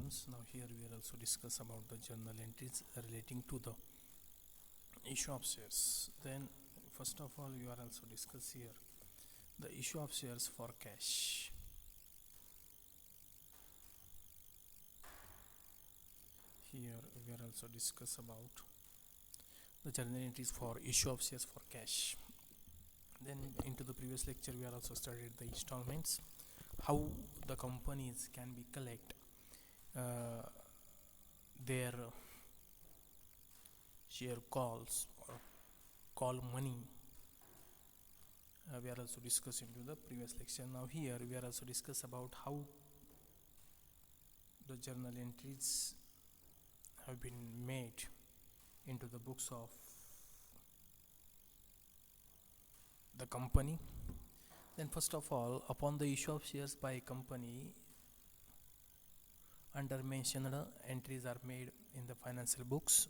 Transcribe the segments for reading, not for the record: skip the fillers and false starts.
students. Now here we will also discuss about the journal entries relating to the issue of shares. Then first of all we are also discuss here the issue of shares for cash. Here we are also discuss about the journal entries for issue of shares for cash. Then into the previous lecture we are also studied the installments, how the companies can be collect their share calls or call money. We are also discussing to the previous lecture. Now here we are also discuss about how the journal entries have been made into the books of the company. Then first of all, upon the issue of shares by a company, under mentioned entries are made in the financial books.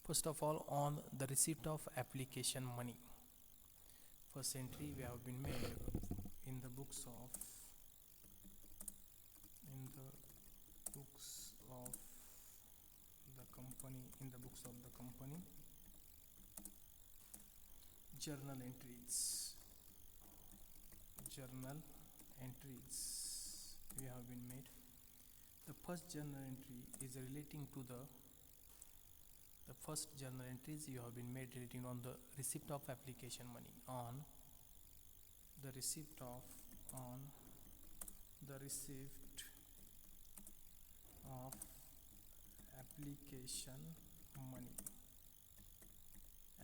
First of all, on the receipt of application money, first entry we have been made in the books of the company, in the books of the company, journal entries we have been made. The first journal entry is relating to the first journal entries you have been made relating on the receipt of application money, on the receipt of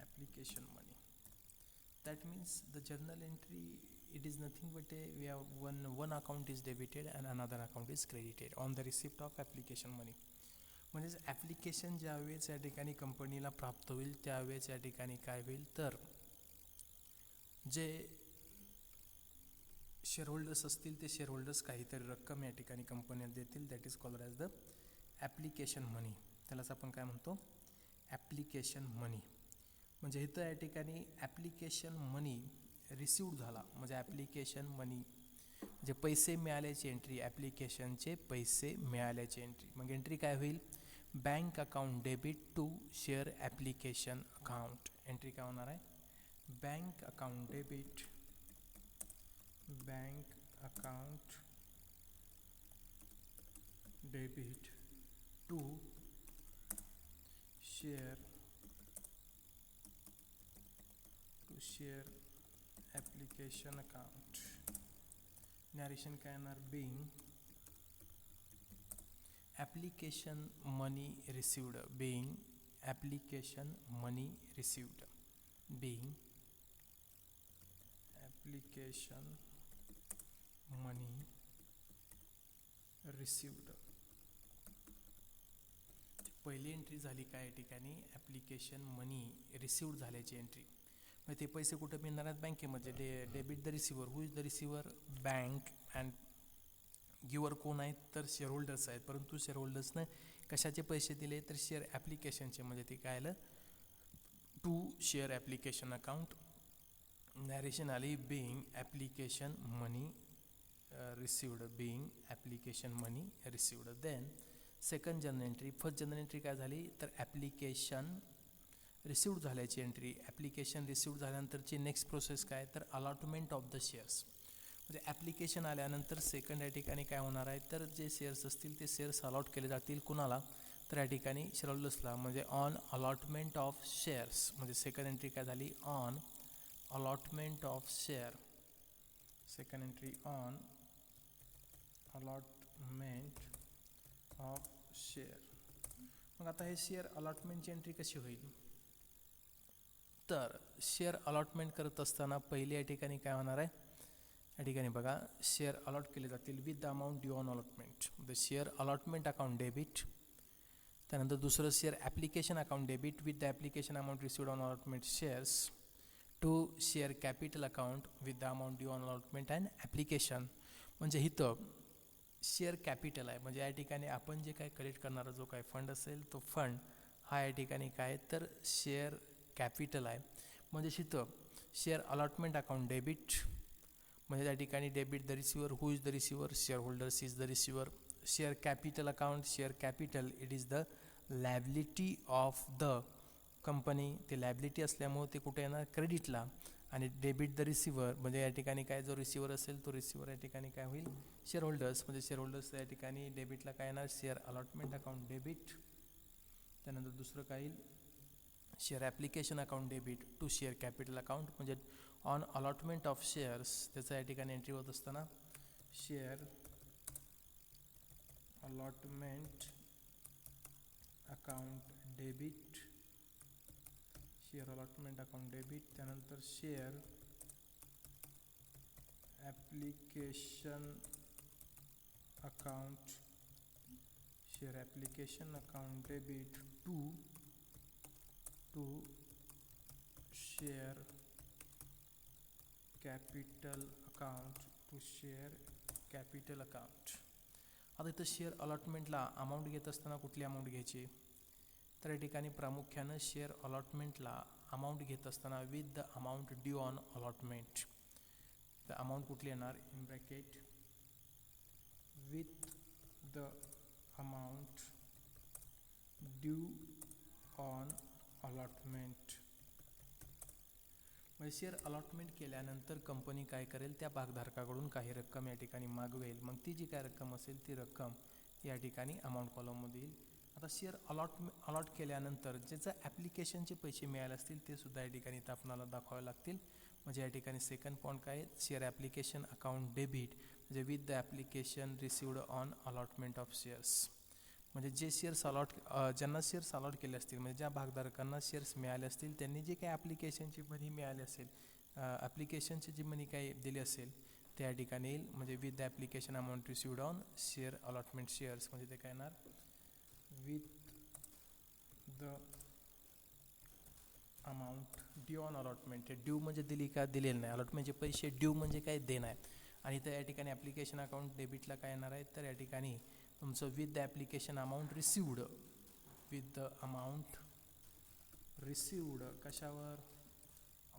application money. That means the journal entry, it is nothing but we have one account is debited and another account is credited on the receipt of application money. म्हणजे application ज्यावेळेस या ठिकाणी कंपनीला प्राप्त होईल त्यावेळेस या ठिकाणी काय होईल तर जे शेअरहोल्डर्स असतील ते शेअरहोल्डर्स काहीतरी रक्कम या ठिकाणी कंपनीला देतील, that is called as the application money. त्यालाच आपण काय म्हणतो, ॲप्लिकेशन मनी. म्हणजे इथं या ठिकाणी ॲप्लिकेशन मनी रिसिव्ड झाला म्हणजे ॲप्लिकेशन मनी म्हणजे पैसे मिळाल्याची एंट्री, ॲप्लिकेशनचे पैसे मिळाल्याची एंट्री. मग एंट्री काय होईल, bank account debit to share application account. Entry काय होणार आहे, bank account debit to share application account. Narration काय येणार, being application money received, being application money received, being application money received. पहिली एंट्री झाली काय या ठिकाणी, ॲप्लिकेशन मनी रिसिव्ड झाल्याची एंट्री. मग ते पैसे कुठं मिळणार आहेत, बँकेमध्ये. Debit the receiver, who is the receiver, bank. And giver कोण आहेत तर शेअरहोल्डर्स आहेत, परंतु शेअरहोल्डर्सनं कशाचे पैसे दिले तर शेअर ॲप्लिकेशनचे. म्हणजे ते काय आलं, to share application account. Narration आली being application money received, being application money received. Then second general entry, first general entry काय झाली तर ॲप्लिकेशन रिसिव्ड झाल्याची एंट्री. ॲप्लिकेशन रिसिव्ड झाल्यानंतरची नेक्स्ट प्रोसेस काय तर अलॉटमेंट ऑफ द शेअर्स. म्हणजे application आल्यानंतर सेकंड या ठिकाणी काय होणार आहे तर जे शेअर्स असतील ते शेअर्स अलॉट केले जातील कुणाला तर या ठिकाणी शेअरहोल्डर्सला. म्हणजे ऑन अलॉटमेंट ऑफ शेअर्स, म्हणजे सेकंड एंट्री काय झाली, on allotment of share. Second entry on allotment of share. मग आता हे शेअर अलॉटमेंटची एंट्री कशी होईल तर शेअर अलॉटमेंट करत असताना पहिले या ठिकाणी काय होणार आहे, या ठिकाणी बघा शेअर अलॉट केले जातील with the amount due on allotment, the share allotment account debit. त्यानंतर दुसरं share application account debit with the application amount received on allotment shares to share capital account with the amount due on allotment and application. म्हणजे इथं share capital आहे, म्हणजे या ठिकाणी आपण जे काय कलेक्ट करणारा जो काय फंड असेल तो फंड हा या ठिकाणी काय तर शेअर कॅपिटल आहे. म्हणजे इथं शेअर अलॉटमेंट अकाउंट डेबिट म्हणजे त्या ठिकाणी debit the receiver, who is the receiver, share holders is the receiver. share capital account, share capital, it is the liability of the company. ते लायबिलिटी असल्यामुळे ते कुठे येणार, क्रेडिटला. आणि डेबिट द रिसिव्हर, म्हणजे या ठिकाणी काय, जो रिसिव्हर असेल तो रिसिव्हर या ठिकाणी काय होईल, शेअर होल्डर्स. म्हणजे शेअर होल्डर्स या ठिकाणी डेबिटला काय येणार, शेअर अलॉटमेंट अकाउंट डेबिट. त्यानंतर दुसरं काय येईल, share application account debit to share capital account. म्हणजे ऑन अलॉटमेंट ऑफ शेअर्स, त्याचं या ठिकाणी एंट्री होत असताना share allotment account debit, share allotment account debit. त्यानंतर share application account, share application account debit to share capital account, to share capital account. आता इथं share अलॉटमेंटला amount घेत असताना कुठली अमाऊंट घ्यायची, तर या ठिकाणी प्रामुख्यानं शेअर अलॉटमेंटला अमाऊंट घेत असताना with the amount due on allotment. The amount कुठली येणार, in bracket with the amount due on allotment. म्हणजे शेअर अलॉटमेंट केल्यानंतर कंपनी काय करेल, त्या भागधारकाकडून काही रक्कम या ठिकाणी मागवेल. मग ती जी काय रक्कम असेल ती रक्कम या ठिकाणी अमाऊंट कॉलममध्ये येईल. आता शेअर अलॉट केल्यानंतर ज्याचं ॲप्लिकेशनचे पैसे मिळाले असतील ते सुद्धा या ठिकाणी इथं आपल्याला दाखवावे लागतील. म्हणजे या ठिकाणी सेकंड पॉईंट काय आहे, शेअर ॲप्लिकेशन अकाउंट डेबिट, म्हणजे with the application received on allotment of shares. म्हणजे जे शेअर्स ज्यांना शेअर्स अलॉट केले असतील, म्हणजे ज्या भागधारकांना शेअर्स मिळाले असतील, त्यांनी जे काही ॲप्लिकेशनची मनी मिळाली असेल, ॲप्लिकेशनची जी मनी काही दिली असेल त्या ठिकाणी येईल. म्हणजे with the application amount received on share allotment shares, म्हणजे ते काय येणार, with the amount due on allotment. हे ड्यू म्हणजे दिली का, दिलेलं नाही. अलॉटमेंटचे पैसे ड्यू म्हणजे काय, देणं आहेत. आणि तर या ठिकाणी ॲप्लिकेशन अकाउंट डेबिटला काय येणार आहे, तर या ठिकाणी तुमचं with the application amount received, with the amount received कशावर,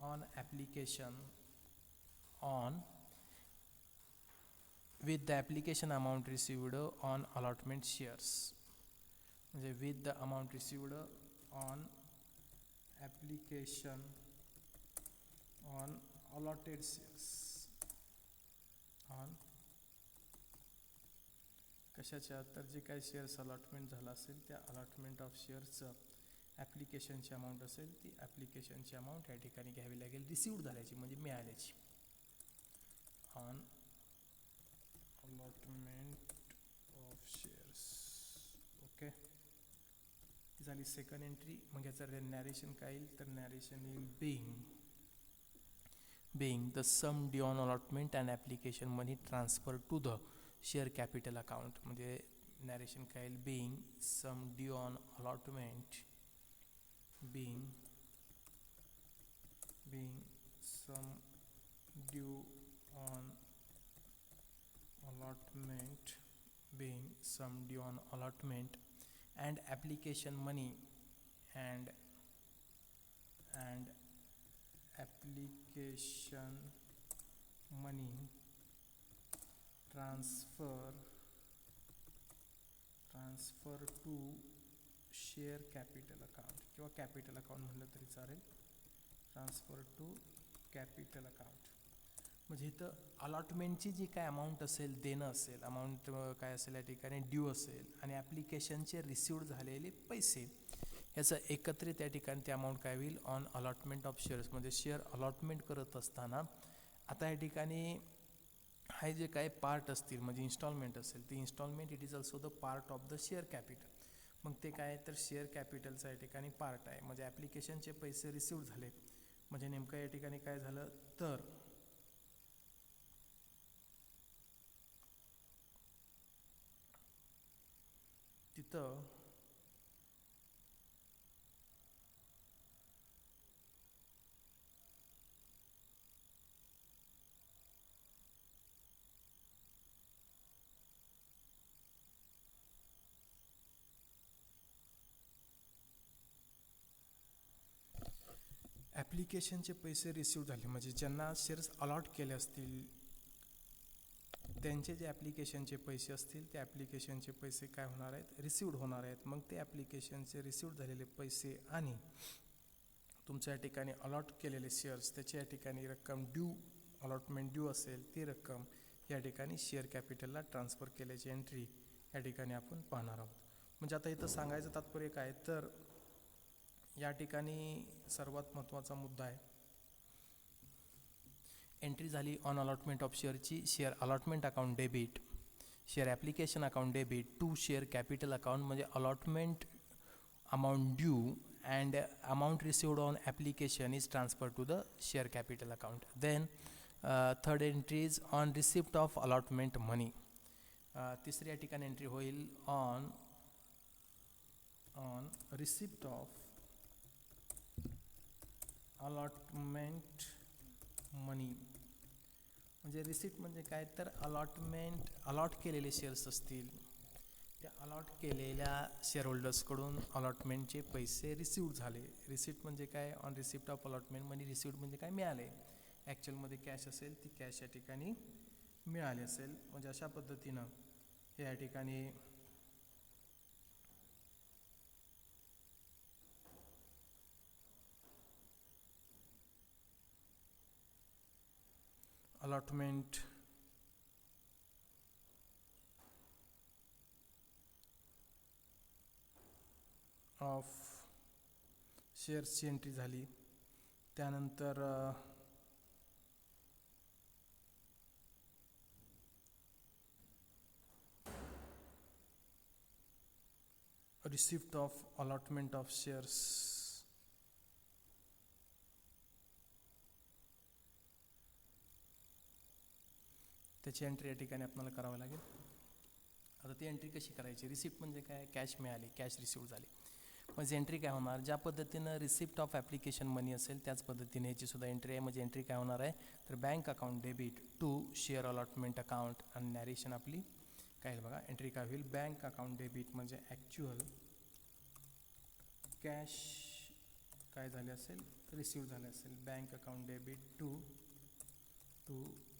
on application, on with the application amount received on allotment shares. म्हणजे with the amount received on application on allotted shares, on कशाच्या, तर जे काही शेअर्स अलॉटमेंट झालं असेल त्या allotment of शेअर्सचं ॲप्लिकेशनची अमाऊंट असेल, ती ॲप्लिकेशनची अमाऊंट या ठिकाणी घ्यावी लागेल, रिसिव्ड झाल्याची म्हणजे मिळाल्याची. On allotment of shares. Okay, झाली सेकंड एंट्री. मग याचं नॅरेशन काय येईल, तर नॅरेशन येईल being the sum due on allotment and application money transferred to the share capital account. म्हणजे नॅरेशन काय येईल, being sum due on allotment, being sum due on allotment, being sum due on allotment and application money and application money transfer to share capital account किंवा capital account म्हणलं तरी चालेल. Transfer to capital account. म्हणजे इथं अलॉटमेंटची जी काय amount असेल, देणं असेल, अमाऊंट काय असेल या ठिकाणी ड्यू असेल, आणि ॲप्लिकेशनचे रिसिव्ड झालेले पैसे, याचं एकत्रित या ठिकाणी ते अमाऊंट काय होईल, ऑन अलॉटमेंट ऑफ शेअर्स. म्हणजे शेअर अलॉटमेंट करत असताना आता या ठिकाणी हे जे काही पार्ट असतील, म्हणजे इन्स्टॉलमेंट असेल, ती instalment it is also the part of the share capital. मग ते काय आहे, तर शेअर कॅपिटलचा या ठिकाणी पार्ट आहे. म्हणजे ॲप्लिकेशनचे पैसे रिसिव्ड झाले, म्हणजे नेमकं या ठिकाणी काय झालं, तर तिथं ॲप्लिकेशनचे पैसे रिसिव्ह झाले, म्हणजे ज्यांना शेअर्स अलॉट केले असतील त्यांचे जे ॲप्लिकेशनचे पैसे असतील त्या ॲप्लिकेशनचे पैसे काय होणार आहेत, रिसिवड होणार आहेत. मग ते ॲप्लिकेशनचे रिसिवड झालेले पैसे आणि तुमच्या या ठिकाणी अलॉट केलेले शेअर्स त्याची या ठिकाणी रक्कम ड्यू, अलॉटमेंट ड्यू असेल ती रक्कम या ठिकाणी शेअर कॅपिटलला ट्रान्सफर केल्याची एंट्री या ठिकाणी आपण पाहणार आहोत. म्हणजे आता इथं सांगायचं तात्पर्य काय, तर या ठिकाणी सर्वात महत्त्वाचा मुद्दा आहे, एंट्री झाली ऑन अलॉटमेंट ऑफ शेअरची, share allotment account debit, share application account debit to share capital account, म्हणजे allotment amount due and amount received on application is transferred to the share capital account. Then third entry is on receipt of allotment money. तिसरी या ठिकाणी entry होईल on receipt of allotment money. म्हणजे receipt म्हणजे काय, तर allot केलेले shares असतील त्या अलॉट केलेल्या शेअरहोल्डर्सकडून अलॉटमेंटचे पैसे रिसिव्ह झाले. रिसिप्ट म्हणजे काय, on receipt of allotment money received म्हणजे काय, मिळाले. ॲक्च्युअलमध्ये कॅश असेल ती कॅश या ठिकाणी मिळाली असेल. म्हणजे अशा पद्धतीनं या ठिकाणी अलॉटमेंट ऑफ शेअर्सची एंट्री झाली. त्यानंतर receipt of allotment of shares, त्याची एंट्री या ठिकाणी आपल्याला करावी लागेल. आता ती एंट्री कशी करायची, रिसिप्ट म्हणजे काय, कॅश मिळाली, कॅश रिसिव्ह झाली. म्हणजे एंट्री काय होणार, ज्या पद्धतीनं रिसिप्ट ऑफ ॲप्लिकेशन मनी असेल त्याच पद्धतीने याची सुद्धा एंट्री आहे. म्हणजे एंट्री काय होणार आहे, तर bank account debit to share allotment account, आणि नॅरेशन आपली काय बघा, एंट्री काय होईल, बँक अकाउंट डेबिट म्हणजे ॲक्च्युअल कॅश काय झाले असेल, रिसिव्ह झाले असेल. Bank account debit to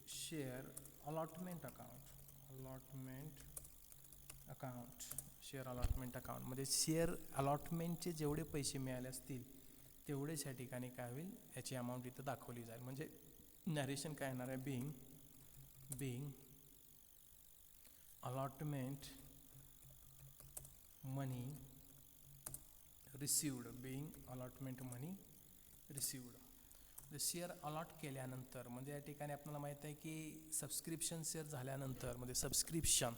share allotment account, share allotment account म्हणजे शेअर अलॉटमेंटचे जेवढे पैसे मिळाले असतील तेवढेच या ठिकाणी काय होईल, याची अमाऊंट इथं दाखवली जाईल. म्हणजे नॅरेशन काय येणार आहे, Bing allotment money received, share allot केल्यानंतर म्हणजे या ठिकाणी आपल्याला माहीत आहे की सबस्क्रिप्शन शेअर झाल्यानंतर, म्हणजे सबस्क्रिप्शन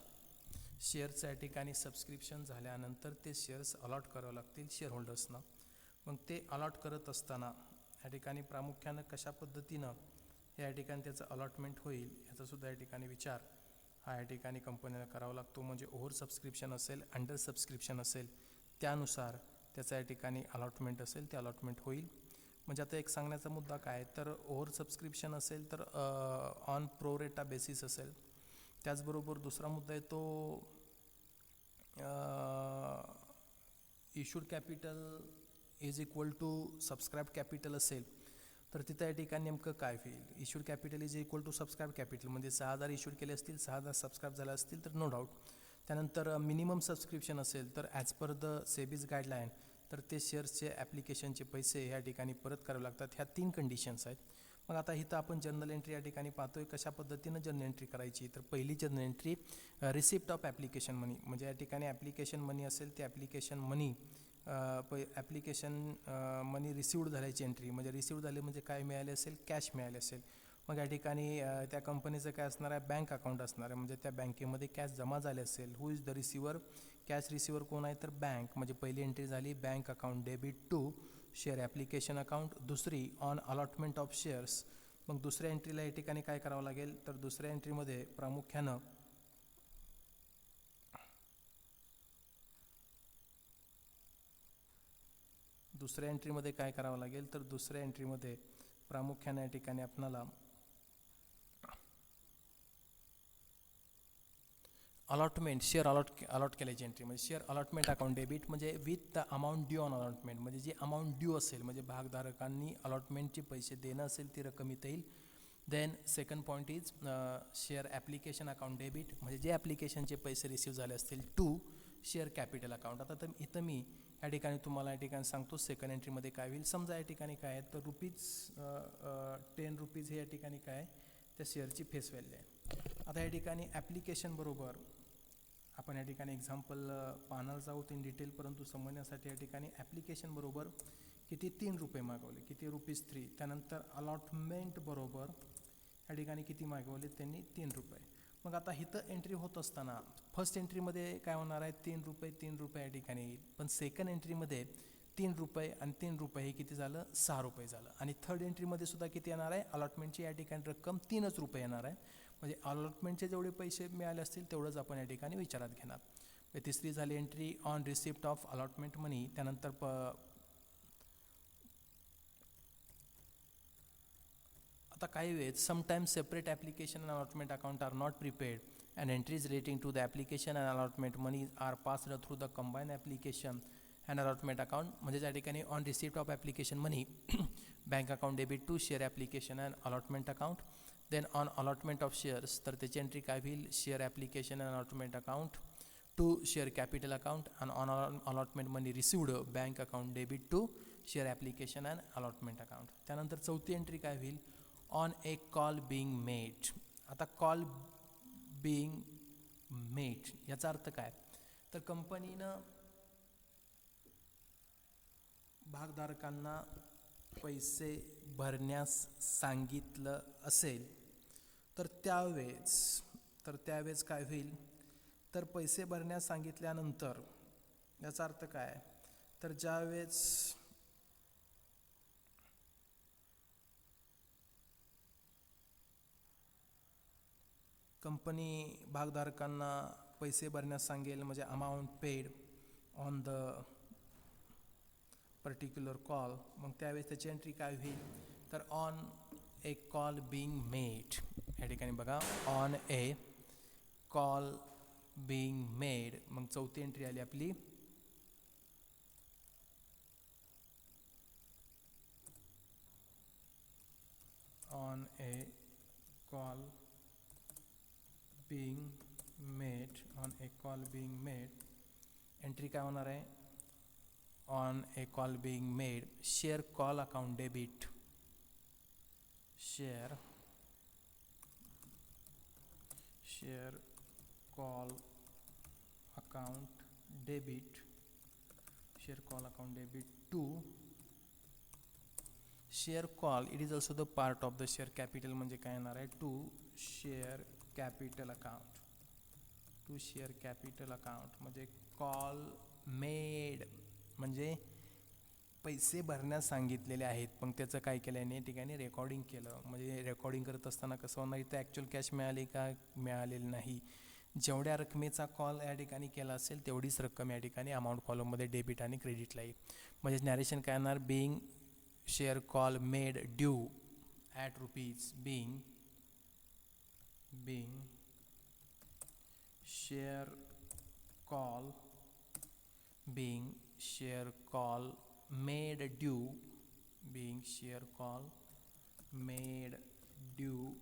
शेअरचं या ठिकाणी सबस्क्रिप्शन झाल्यानंतर ते शेअर्स अलॉट करावं लागतील शेअरहोल्डर्सना. मग ते अलॉट करत असताना या ठिकाणी प्रामुख्यानं कशा पद्धतीनं या ठिकाणी त्याचं अलॉटमेंट होईल याचासुद्धा या ठिकाणी विचार हा या ठिकाणी कंपनीला करावा लागतो. म्हणजे ओव्हर सबस्क्रिप्शन असेल, अंडर सबस्क्रिप्शन असेल, त्यानुसार त्याचं या ठिकाणी अलॉटमेंट असेल ते अलॉटमेंट होईल. म्हणजे आता एक सांगण्याचा मुद्दा काय, तर ओव्हर सबस्क्रिप्शन असेल तर ऑन प्रोरेटा बेसिस असेल. त्याचबरोबर दुसरा मुद्दा आहे तो issued capital is equal to subscribe capital असेल तर तिथं या ठिकाणी नेमकं काय होईल, issued capital is equal to subscribe capital म्हणजे 6,000 इश्यूड केले असतील, 6,000 सबस्क्राईब झाले असतील तर नो डाऊट. त्यानंतर मिनिमम सबस्क्रिप्शन असेल तर as per the SEBI's guideline तर ते शेअर्सचे ॲप्लिकेशनचे पैसे या ठिकाणी परत करावे लागतात. ह्या 3 कंडिशन्स आहेत. मग आता इथं आपण जर्नल एंट्री या ठिकाणी पाहतोय कशा पद्धतीनं जर्नल एंट्री करायची, तर पहिली journal entry receipt of application money, म्हणजे या ठिकाणी ॲप्लिकेशन मनी असेल ते ॲप्लिकेशन मनी रिसिव्ड झाल्याची एंट्री, म्हणजे रिसिव्ड झाले म्हणजे काय मिळाले असेल, कॅश मिळाले असेल. मग या ठिकाणी त्या कंपनीचं काय असणार आहे, बँक अकाउंट असणार आहे, म्हणजे त्या बँकेमध्ये कॅश जमा झाले असेल. Who is the receiver, cash receiver कोण आहे, तर बँक. म्हणजे पहिली एंट्री झाली bank account debit to share application account. दुसरी ऑन अलॉटमेंट ऑफ शेअर्स. मग दुसऱ्या एंट्रीला या ठिकाणी काय करावं लागेल, तर दुसऱ्या एंट्रीमध्ये प्रामुख्यानं काय करावं लागेल, तर दुसऱ्या एंट्रीमध्ये प्रामुख्याने या ठिकाणी आपणाला अलॉटमेंट शेअर अलॉट केल्याची एंट्री, म्हणजे शेअर अलॉटमेंट अकाउंट डेबिट म्हणजे with the amount due on allotment, म्हणजे जी अमाऊंट ड्यू असेल म्हणजे भागधारकांनी अलॉटमेंटचे पैसे देणं असेल ती रक्कम इथं येईल. Then second point is share application account debit, म्हणजे जे ॲप्लिकेशनचे पैसे रिसीव्ह झाले असतील टू शेअर कॅपिटल अकाउंट. आता तर इथं मी या ठिकाणी तुम्हाला या ठिकाणी सांगतो सेकंड एंट्रीमध्ये काय होईल. समजा या ठिकाणी काय आहे तर ₹10 हे या ठिकाणी काय आहे त्या शेअरची फेस व्हॅल्यू आहे. आता या ठिकाणी ॲप्लिकेशन बरोबर आपण या ठिकाणी एक्झाम्पल पाहणार आहोत इन डिटेल, परंतु समजण्यासाठी या ठिकाणी ॲप्लिकेशन बरोबर किती ₹3 मागवले, किती ₹3. त्यानंतर अलॉटमेंट बरोबर या ठिकाणी किती मागवले त्यांनी ₹3. मग आता इथं एंट्री होत असताना फर्स्ट एंट्रीमध्ये काय होणार आहे ₹3 या ठिकाणी येईल, पण सेकंड एंट्रीमध्ये ₹3 आणि ₹3 हे किती झालं ₹6 झालं. आणि थर्ड एंट्रीमध्ये सुद्धा किती येणार आहे अलॉटमेंटची या ठिकाणी रक्कम ₹3 येणार आहे. म्हणजे अलॉटमेंटचे जेवढे पैसे मिळाले असतील तेवढंच आपण या ठिकाणी विचारात घेणार. तिसरी झाली entry on receipt of allotment money. त्यानंतर आता काही वेळेस sometimes separate application and allotment account are not prepared and entries relating to the application and allotment money are passed through the combine application and allotment account. म्हणजे त्या ठिकाणी on receipt of application money bank account debit to share application and allotment account. Then on allotment of shares तर त्याची entry काय होईल share application and allotment account to share capital account and on allotment money received bank account debit to share application and allotment account. त्यानंतर चौथी entry काय होईल on a call being made. आता call being made याचा अर्थ काय तर कंपनीनं भागधारकांना पैसे भरण्यास सांगितलं असेल तर त्यावेळेस काय होईल तर पैसे भरण्यास सांगितल्यानंतर याचा अर्थ काय तर ज्यावेळेस कंपनी भागधारकांना पैसे भरण्यास सांगेल म्हणजे amount paid on the particular call, मग त्यावेळेस त्याची एंट्री काय होईल तर on a call being made. या ठिकाणी बघा on a call being made. मग चौथी एंट्री आली आपली on a call being made. On a call being made entry काय होणार आहे on a call being made share call account debit share call account debit to share call it is also the part of the share capital. म्हणजे काय येणार आहे to share capital account म्हणजे call made म्हणजे पैसे भरण्यास सांगितलेले आहेत पण त्याचं काय केलं आहे या ठिकाणी रेकॉर्डिंग केलं. म्हणजे रेकॉर्डिंग करत असताना कसं होणार इथं ॲक्च्युअल कॅश मिळाली का मिळालेली नाही. जेवढ्या रकमेचा कॉल या ठिकाणी केला असेल तेवढीच रक्कम या ठिकाणी अमाऊंट कॉलममध्ये डेबिट आणि क्रेडिटला येईल. म्हणजे नॅरेशन काय येणार being share call made due at rupees being share call made due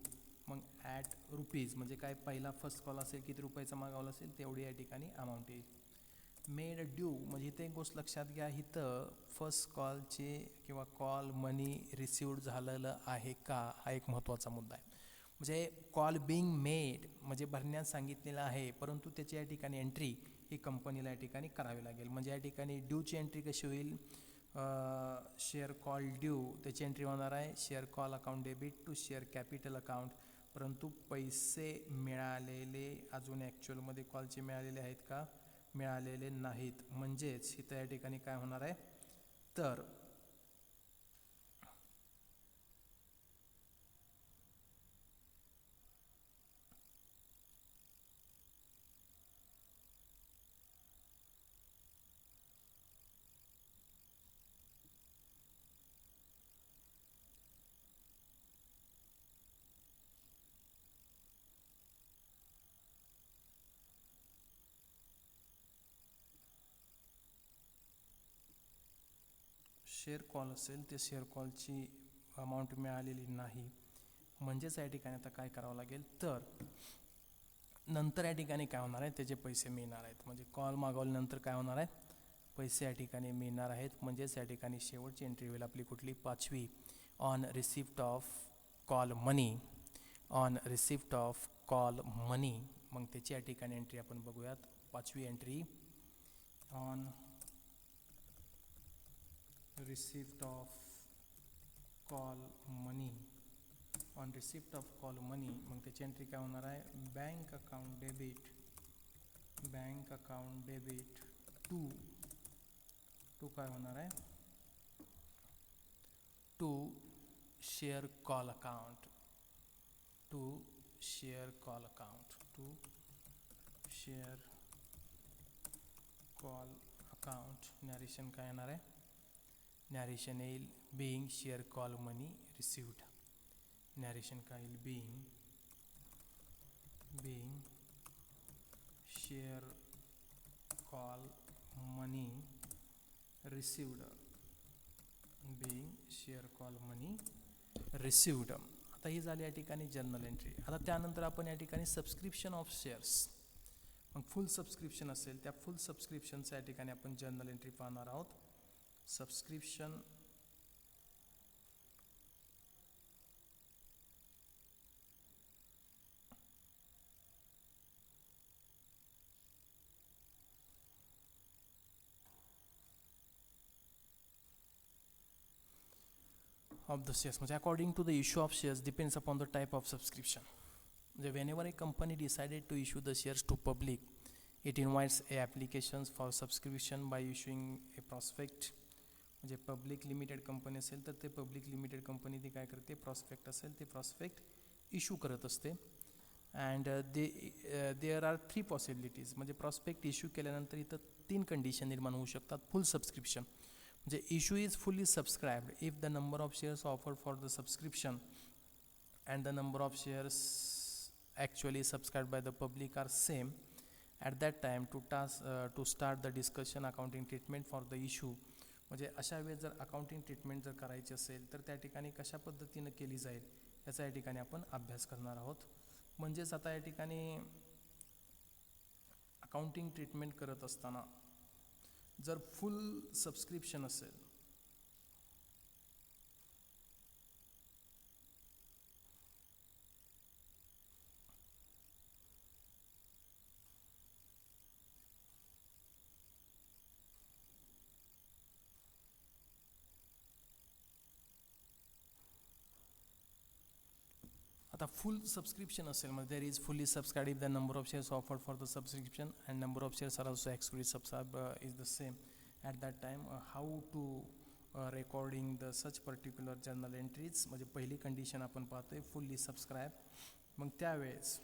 मग ॲट रुपीज म्हणजे काय पहिला फर्स्ट कॉल असेल किती रुपयाचा मागवला असेल तेवढी या ठिकाणी अमाऊंट येईल. मेड ड्यू म्हणजे इथे एक गोष्ट लक्षात घ्या इथं फर्स्ट कॉलचे किंवा कॉल मनी रिसिव्ड झालेलं आहे का हा एक महत्त्वाचा मुद्दा आहे. म्हणजे कॉल बिंग मेड म्हणजे भरण्यास सांगितलेलं आहे परंतु त्याची या ठिकाणी एंट्री ही कंपनीला या ठिकाणी करावी लागेल. म्हणजे या ठिकाणी ड्यूची एंट्री कशी होईल शेअर कॉल ड्यू त्याची एंट्री होणार आहे share call account debit to share capital account. परंतु पैसे मिळालेले अजून ॲक्च्युअलमध्ये कॉलचे मिळालेले आहेत का मिळालेले नाहीत. म्हणजेच इथं या ठिकाणी काय होणार आहे तर शेअर कॉल असेल ते शेअर कॉलची अमाऊंट मिळालेली नाही म्हणजेच या ठिकाणी आता काय करावं लागेल, तर नंतर या ठिकाणी काय होणार आहे, त्याचे पैसे मिळणार आहेत. म्हणजे कॉल मागवल्यानंतर काय होणार आहे, पैसे या ठिकाणी मिळणार आहेत. म्हणजेच या ठिकाणी शेवटची एंट्री होईल आपली कुठली, 5वी, on receipt of call money. On receipt of call money, मग त्याची या ठिकाणी एंट्री आपण बघूयात. 5वी entry, on receipt of call money. On receipt of call money, मग त्याची एंट्री काय होणार आहे, बँक अकाउंट डेबिट टू काय होणार आहे, to share call account. Narration काय येणार आहे, नॅरेशन येईल being share call money received. Narration काय येईल, being share call money received. आता ही झाली या ठिकाणी जर्नल एंट्री. आता त्यानंतर आपण या ठिकाणी सबस्क्रिप्शन ऑफ शेअर्स, मग फुल सबस्क्रिप्शन असेल त्या फुल सबस्क्रिप्शनच्या या ठिकाणी आपण जर्नल एंट्री पाहणार आहोत. सबस्क्रिप्शन of the shares, म्हणजे according to the issue of shares depends upon the type of subscription. म्हणजे whenever a company decided to issue the shares to public, it invites a applications for subscription by issuing a prospect. म्हणजे public limited company असेल तर ते public limited company ती काय करते, prospect असेल ते प्रॉस्पेक्ट इश्यू करत असते. And there are 3 possibilities. म्हणजे प्रॉस्पेक्ट इश्यू केल्यानंतर इथं 3 कंडिशन निर्माण होऊ शकतात. फुल सबस्क्रिप्शन, म्हणजे issue is fully subscribed if the number of shares offered for the subscription and the number of shares actually subscribed by the public are same at that time to start the discussion accounting treatment for the issue. म्हणजे अशा वेळेस जर accounting treatment जर करायची असेल तर त्या ठिकाणी कशा पद्धतीनं केली जाईल याचा या ठिकाणी आपण अभ्यास करणार आहोत. म्हणजेच आता या ठिकाणी अकाउंटिंग ट्रीटमेंट करत असताना जर फुल सबस्क्रिप्शन असेल आता फुल सबस्क्रिप्शन असेल म्हणजे there is fully subscribe if the number of shares offered for the subscription and number of shares are also actually subscribe is the same at that time how to recording the such particular journal entries. म्हणजे पहिली condition आपण पाहतोय fully subscribe. मग त्यावेळेस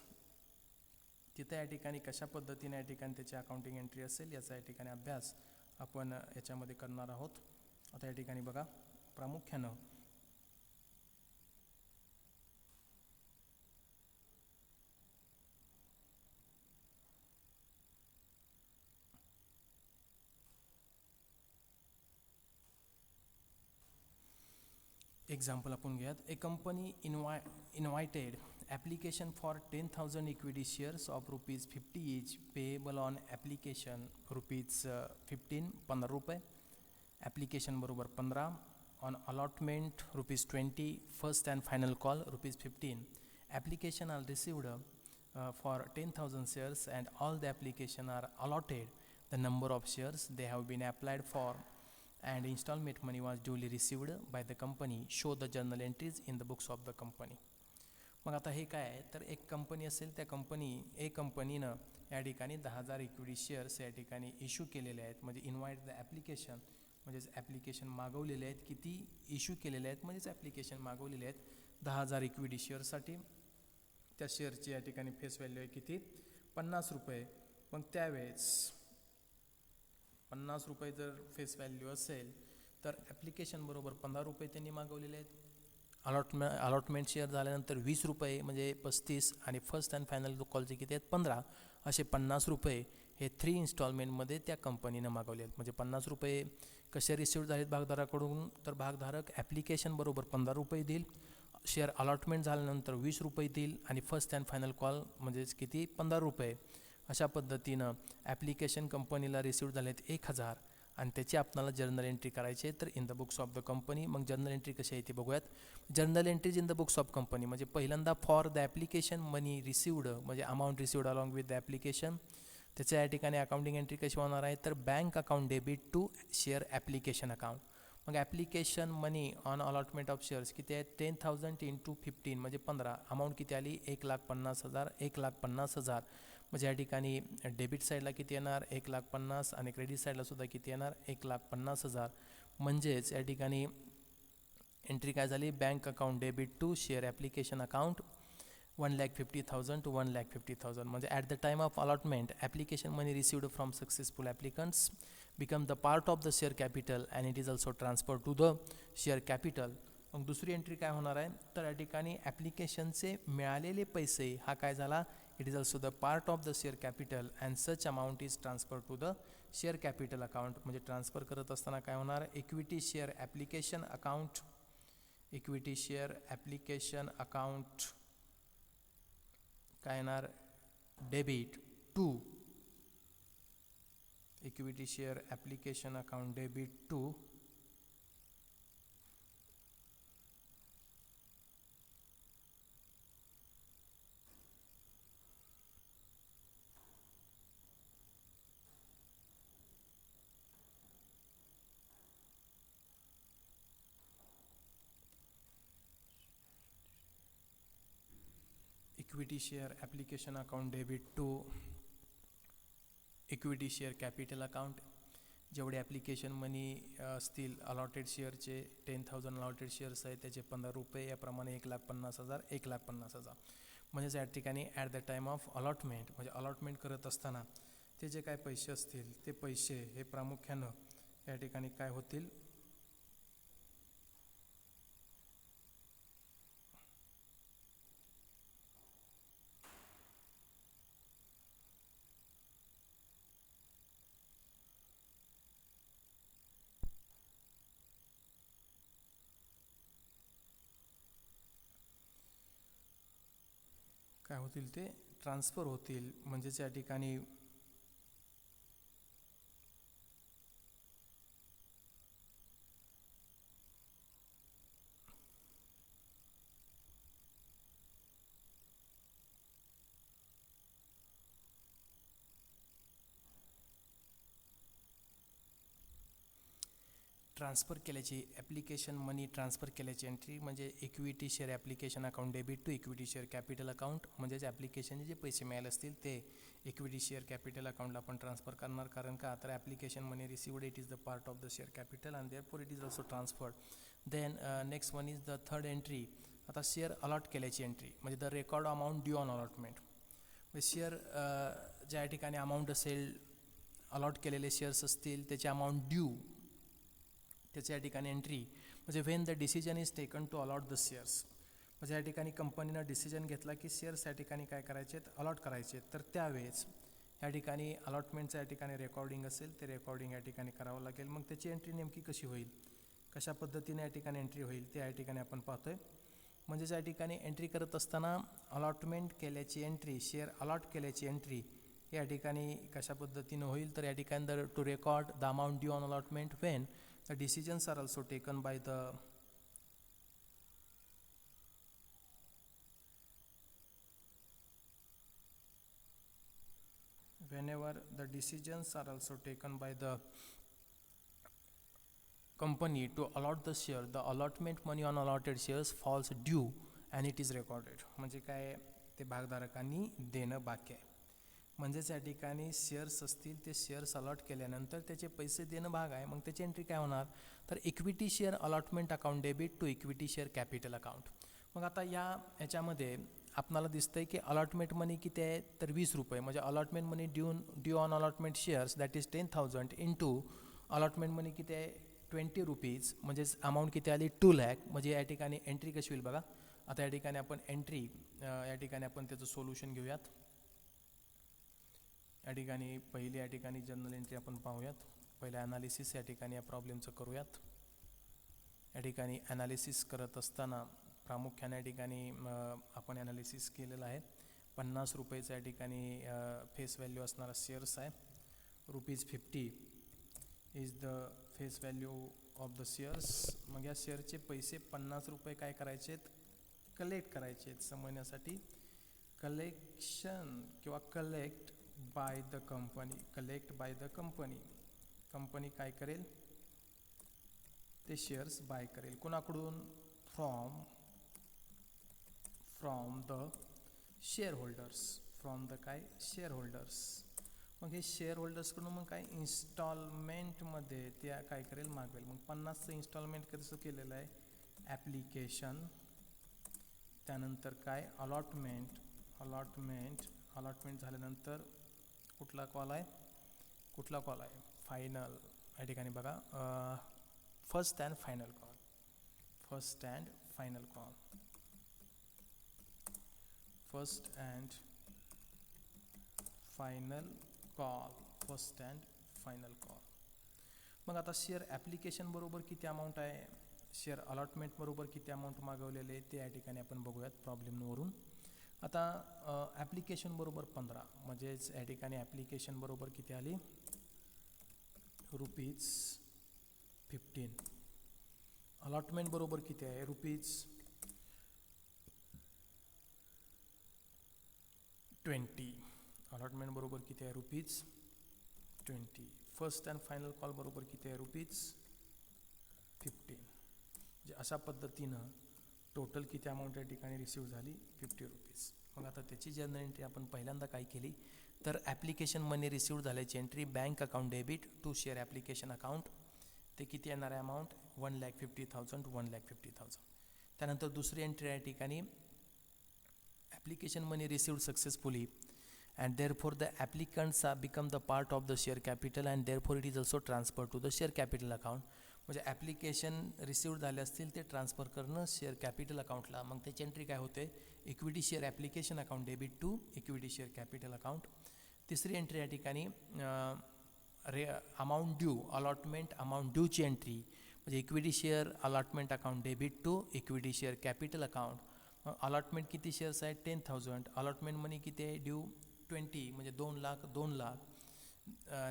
तिथं या ठिकाणी कशा पद्धतीने या ठिकाणी त्याची अकाउंटिंग एंट्री असेल याचा या ठिकाणी अभ्यास आपण याच्यामध्ये करणार आहोत. आता या ठिकाणी बघा, प्रामुख्यानं एक्झाम्पल आपण घेऊयात. A company invited application for 10,000 equity shares of ₹50 each payable on application ₹15 ₹15. Application बरोबर 15. On allotment ₹20 first and final call ₹15. Application are received for 10,000 shares and all the application are allotted the number of shares they have been applied for and installment money was duly received by the company. Show the journal entries in the books of the company. मग आता हे काय आहे, तर एक company असेल त्या कंपनीनं या ठिकाणी 10,000 इक्विटी शेअर्स या ठिकाणी इश्यू केलेले आहेत. म्हणजे इन्व्हाइट द ॲप्लिकेशन, म्हणजेच ॲप्लिकेशन मागवलेले आहेत. किती इश्यू केलेले आहेत म्हणजेच ॲप्लिकेशन मागवलेले आहेत 10,000 इक्विटी शेअर्ससाठी. त्या शेअरची या ठिकाणी फेस व्हॅल्यू आहे किती, ₹50. मग त्यावेळेस ₹50 जर फेस व्हॅल्यू असेल तर ॲप्लिकेशन बरोबर ₹15 त्यांनी मागवलेले आहेत. अलॉटमेंट शेअर झाल्यानंतर ₹20 म्हणजे 35 आणि फर्स्ट अँड फायनल कॉलचे किती आहेत 15. असे ₹50 हे 3 इन्स्टॉलमेंटमध्ये त्या कंपनीनं मागवले आहेत. म्हणजे ₹50 कसे रिसिव्ह झालेत भागधारकाकडून, तर भागधारक ॲप्लिकेशन बरोबर ₹15 देईल. शेअर अलॉटमेंट झाल्यानंतर 20 रुपये देईल आणि फर्स्ट अँड फायनल कॉल म्हणजेच किती 15 रुपये. अशा पद्धतीनं ॲप्लिकेशन कंपनीला रिसिव्ह झालेत 1000 आणि त्याची आपल्याला जर्नल एंट्री करायची आहे. तर in the books of the company, मग जर्नल एंट्री कशी आहे ते बघूयात. Journal entries in the books of company म्हणजे पहिल्यांदा for the application money received म्हणजे amount received along with the application. त्याच्या या ठिकाणी अकाउंटिंग एंट्री कशी होणार आहे, तर bank account debit to share application account. मग application money on allotment of shares किती आहे, 10,000 × 15 म्हणजे 15. अमाऊंट किती आली, 1,50,000. 1,50,000 म्हणजे या ठिकाणी डेबिट साईडला किती येणार, 1,50,000 आणि क्रेडिट साईडला सुद्धा किती येणार, 1,50,000. म्हणजेच या ठिकाणी एंट्री काय झाली, bank account debit to share application account 1,50,000 to 1,50,000. म्हणजे at the time of allotment application money received from successful applicants become the part of the share capital and it is also transferred to the share capital. मग दुसरी entry काय होणार आहे, तर या ठिकाणी ॲप्लिकेशनचे मिळालेले पैसे हा काय झाला, it is also the part of the share capital and such amount is transfer to the share capital account. म्हणजे ट्रान्सफर करत असताना काय होणार, equity share application account, equity share application account काय येणार, debit to equity share application account debit to equity share application account debit to equity share capital account. जेवढे application money असतील allotted शेअरचे 10,000 अलॉटेड शेअर्स आहेत त्याचे 15 रुपये, याप्रमाणे 1,50,000 1,50,000. म्हणजेच या ठिकाणी at the time of allotment म्हणजे अलॉटमेंट करत असताना ते जे काय पैसे असतील ते पैसे हे प्रामुख्यानं या ठिकाणी काय होतील, काय होतील ते ट्रान्सफर होतील. म्हणजेच या ठिकाणी ट्रान्सफर केल्याची ॲप्लिकेशन मनी ट्रान्सफर केल्याची एंट्री म्हणजे equity share application account debit to equity share capital account. म्हणजेच ॲप्लिकेशनचे जे पैसे मिळाले असतील ते इक्विटी शेअर कॅपिटल अकाउंटला आपण ट्रान्सफर करणार. कारण का, तर application money received it is the part of the share capital and therefore it is also transferred. Then next one is the third entry. आता शेअर अलॉट केल्याची एंट्री म्हणजे the record amount due on allotment. म्हणजे share ज्या ठिकाणी amount असेल, allot केलेले shares असतील त्याचे अमाऊंट ड्यू, त्याच्या या ठिकाणी एंट्री म्हणजे when the decision is taken to allot the shares. म्हणजे या ठिकाणी कंपनीनं डिसिजन घेतला की शेअर्स या ठिकाणी काय करायचे आहेत, अलॉट करायचे आहेत. तर त्यावेळेस या ठिकाणी अलॉटमेंटचं या ठिकाणी रेकॉर्डिंग असेल, ते रेकॉर्डिंग या ठिकाणी करावं लागेल. मग त्याची एंट्री नेमकी कशी होईल, कशा पद्धतीने या ठिकाणी एंट्री होईल ते या ठिकाणी आपण पाहतोय. म्हणजेच या ठिकाणी एंट्री करत असताना अलॉटमेंट केल्याची एंट्री, शेअर अलॉट केल्याची एंट्री या ठिकाणी कशा पद्धतीनं होईल, तर या ठिकाणी to record the amount due on allotment when the decisions are also taken by the whenever the decisions are also taken by the company to allot the share, the allotment money on allotted shares falls due and it is recorded. म्हणजे काय, ते भागधारकांनी देणं बाकी आहे. म्हणजेच या ठिकाणी shares असतील ते शेअर्स अलॉट केल्यानंतर त्याचे पैसे देणं भाग आहे. मग त्याची एंट्री काय होणार, तर equity share allotment account debit to equity share capital account. मग आता याच्यामध्ये आपल्याला दिसतंय की अलॉटमेंट मनी किती आहे, तर 20 रुपये. म्हणजे allotment money due on allotment shares that is 10,000 into allotment money किती आहे 20 रुपीज. म्हणजेच अमाऊंट किती आली 2 लाख. म्हणजे या ठिकाणी एंट्री कशी होईल बघा. आता या ठिकाणी आपण एंट्री या ठिकाणी आपण त्याचं सोल्युशन घेऊयात. या ठिकाणी पहिली या ठिकाणी जर्नल एंट्री आपण पाहूयात. पहिलं ॲनालिसिस या ठिकाणी या प्रॉब्लेमचं करूयात. या ठिकाणी ॲनालिसिस करत असताना प्रामुख्याने या ठिकाणी आपण ॲनालिसिस केलेलं आहे. 50 रुपयेचा या ठिकाणी फेस व्हॅल्यू असणारा शेअर्स आहे. ₹50 is the face value of the shares. मग या शेअरचे पैसे 50 रुपये काय करायचे आहेत, कलेक्ट करायचे आहेत. समजण्यासाठी कलेक्शन किंवा collect by the company, collect by the company. Company काय करेल, ते शेअर्स बाय करेल. कोणाकडून, from the share holders, from the काय शेअर होल्डर्स. मग हे शेअर होल्डर्सकडून मग काय इन्स्टॉलमेंटमध्ये त्या काय करेल, मागवेल. मग 50चं इन्स्टॉलमेंट कसं केलेलं आहे, ॲप्लिकेशन, त्यानंतर काय अलॉटमेंट झाल्यानंतर कुठला कॉल आहे, फायनल. या ठिकाणी बघा first and final call, first and final call. मग आता शेअर ॲप्लिकेशन बरोबर किती अमाऊंट आहे, शेअर अलॉटमेंट बरोबर किती अमाऊंट मागवलेले ते या ठिकाणी आपण बघूयात प्रॉब्लेमवरून. आता ॲप्लिकेशन बरोबर 15, म्हणजेच या ठिकाणी ॲप्लिकेशन बरोबर किती आली, ₹15. अलॉटमेंट बरोबर किती आहे, ₹20. अलॉटमेंट बरोबर किती आहे, ₹20. फर्स्ट अँड फायनल कॉल बरोबर किती आहे, ₹15. म्हणजे अशा पद्धतीनं टोटल किती अमाऊंट या ठिकाणी रिसीव्ह झाली, ₹50. मग आता त्याची जर्नल एंट्री आपण पहिल्यांदा काय केली, तर ॲप्लिकेशन मनी रिसीव्ह झाल्याची entry, bank account debit to share application account, ते किती येणार आहे अमाऊंट, 1,50,000. त्यानंतर दुसरी एंट्री या ठिकाणी application money received successfully and therefore the applicants have become the part of the share capital and therefore it is also transferred to the share capital account. म्हणजे application received झाले असतील ते transfer करणं share capital अकाउंटला. मग त्याची entry काय होते, equity share application account debit to equity share capital account. तिसरी एंट्री या ठिकाणी अमाऊंट ड्यू, अलॉटमेंट अमाऊंट ड्यूची एंट्री, म्हणजे equity share allotment account debit to equity share capital account. Allotment किती शेअर्स आहेत, 10,000. अलॉटमेंट मनी किती आहे, ड्यू 20, म्हणजे 2,00,000.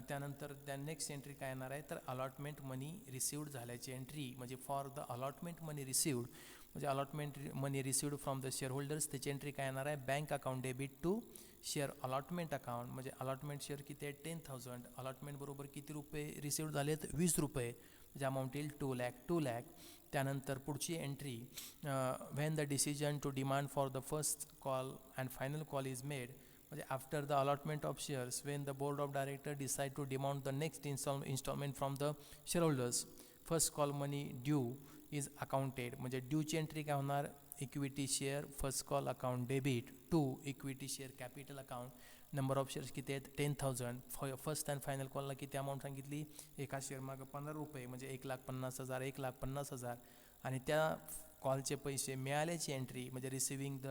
त्यानंतर त्या नेक्स्ट एंट्री काय येणार आहे, तर अलॉटमेंट मनी रिसीव्ड झाल्याची एंट्री, म्हणजे for the allotment money received, म्हणजे allotment money received from the share holders, त्याची एंट्री काय येणार आहे, bank account debit to share allotment account. म्हणजे अलॉटमेंट शेअर किती आहे, 10,000. अलॉटमेंट बरोबर किती रुपये रिसीव्ड झालेत, ₹20, म्हणजे अमाऊंट येईल 2,00,000. त्यानंतर पुढची entry, when the decision to demand for the first call and final call is made, म्हणजे after the allotment of shares when the board of director decide to demand the next instalment from the share holders, first call money due is accounted. म्हणजे ड्यूची entry काय होणार, equity share first call account debit to equity share capital account. Number of shares किती आहेत, 10,000. First and final कॉलला किती amount सांगितली, एका शेअर मागं ₹15, म्हणजे 1,50,000, 1,50,000. आणि त्या कॉलचे पैसे मिळाल्याची एंट्री, म्हणजे रिसिव्हिंग द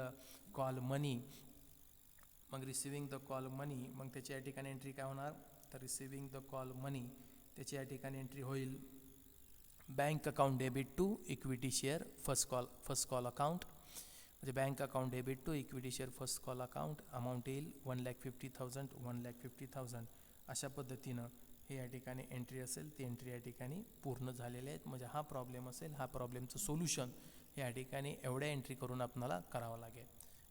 कॉल मनी. मग रिसिव्हिंग द कॉल मनी, मग त्याची या ठिकाणी एंट्री काय होणार, तर रिसिव्हिंग द कॉल मनी, त्याची या ठिकाणी एंट्री होईल bank account debit to equity share first call account. म्हणजे bank account debit to equity share first call account, amount येईल 1,50,000. अशा पद्धतीनं हे या ठिकाणी एंट्री असेल, ती एंट्री या ठिकाणी पूर्ण झालेल्या आहेत. म्हणजे हा प्रॉब्लेम असेल, हा प्रॉब्लेमचं सोल्युशन हे या ठिकाणी एवढ्या एंट्री करून आपल्याला करावं लागेल.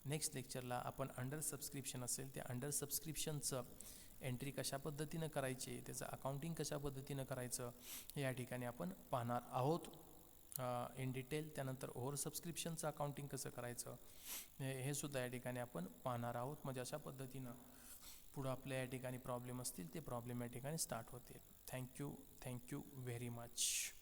नेक्स्ट लेक्चरला आपण अंडर सबस्क्रिप्शन असेल, त्या अंडर सबस्क्रिप्शनचं एंट्री कशा पद्धतीनं करायची, त्याचं अकाउंटिंग कशा पद्धतीनं करायचं हे या ठिकाणी आपण पाहणार आहोत इन डिटेल. त्यानंतर ओव्हर सबस्क्रिप्शनचं अकाउंटिंग कसं करायचं हे सुद्धा या ठिकाणी आपण पाहणार आहोत. म्हणजे अशा पद्धतीनं पुढं आपल्या या ठिकाणी प्रॉब्लेम असतील ते प्रॉब्लेम या ठिकाणी स्टार्ट होतील. Thank you very much.